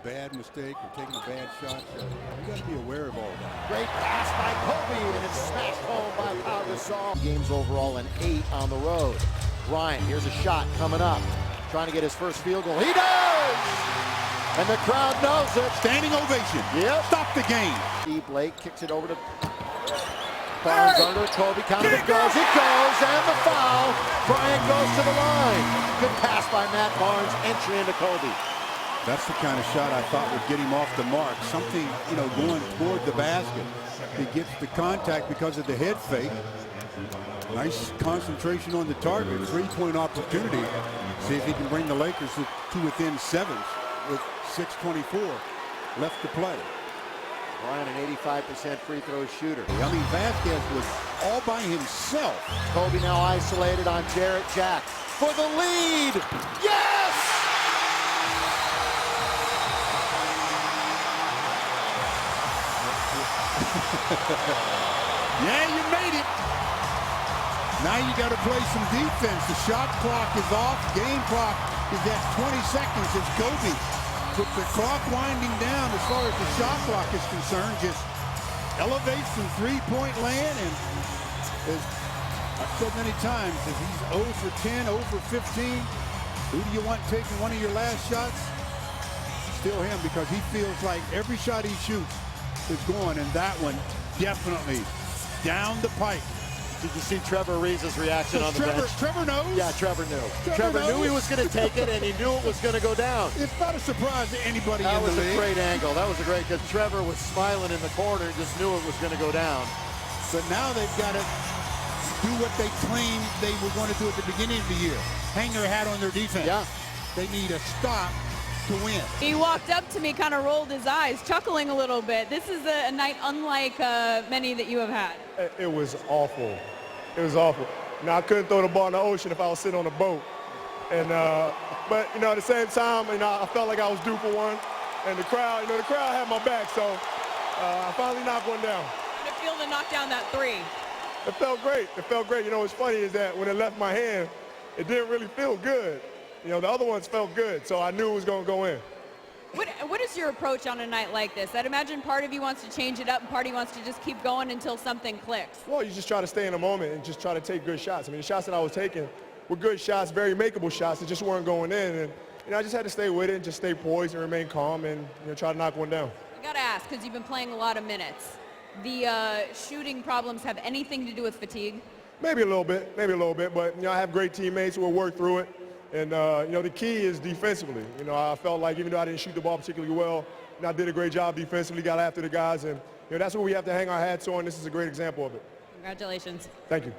bad mistake or taking a bad shot. So you got to be aware of all that. Great pass by Kobe, and it's smashed home by Pau Gasol. Games overall an 8 on the road. Bryant, here's a shot coming up. Trying to get his first field goal. He does! And the crowd knows it. Standing ovation. Yep. Stop the game. Steve Blake kicks it over to Barnes under Kobe. Counted it goes. It goes, and the foul. Bryant goes to the line. Good pass by Matt Barnes. Entry into Kobe. That's the kind of shot I thought would get him off the mark. Something, going toward the basket. He gets the contact because of the head fake. Nice concentration on the target. 3-point opportunity. See if he can bring the Lakers to within 7 with 6:24 left to play. Bryant, an 85% free throw shooter. I mean, Vasquez was all by himself. Kobe now isolated on Jarrett Jack for the lead. Yes! Yeah, you made it. Now you got to play some defense. The shot clock is off. Game clock is at 20 seconds. It's Kobe with the clock winding down as far as the shot clock is concerned. Just elevates from three-point land. And as I've said many times, if he's 0 for 10, 0 for 15, who do you want taking one of your last shots? Still him, because he feels like every shot he shoots is going, and that one definitely down the pipe. Did you see Trevor Ariza's reaction on the bench? Trevor knows. Yeah, Trevor knew. Trevor knew he was going to take it, and he knew it was going to go down. It's not a surprise to anybody in the league. That was a great angle. That was a great, because Trevor was smiling in the corner and just knew it was going to go down. But now they've got to do what they claimed they were going to do at the beginning of the year. Hang their hat on their defense. Yeah. They need a stop to win. He walked up to me, kind of rolled his eyes, chuckling a little bit. This is a night unlike many that you have had. It was awful. It was awful. Now, I couldn't throw the ball in the ocean if I was sitting on a boat. And but at the same time, I felt like I was due for one. And the crowd had my back. So I finally knocked one down. How did it feel to knock down that three? It felt great. It felt great. What's funny is that when it left my hand, it didn't really feel good. The other ones felt good, so I knew it was going to go in. What is your approach on a night like this? I'd imagine part of you wants to change it up and part of you wants to just keep going until something clicks. Well, you just try to stay in the moment and just try to take good shots. The shots that I was taking were good shots, very makeable shots that just weren't going in. And I just had to stay with it and just stay poised and remain calm and try to knock one down. I got to ask, because you've been playing a lot of minutes, the shooting problems have anything to do with fatigue? Maybe a little bit, but I have great teammates who will work through it. And, the key is defensively. I felt like even though I didn't shoot the ball particularly well, I did a great job defensively, got after the guys. And, that's what we have to hang our hats on. This is a great example of it. Congratulations. Thank you.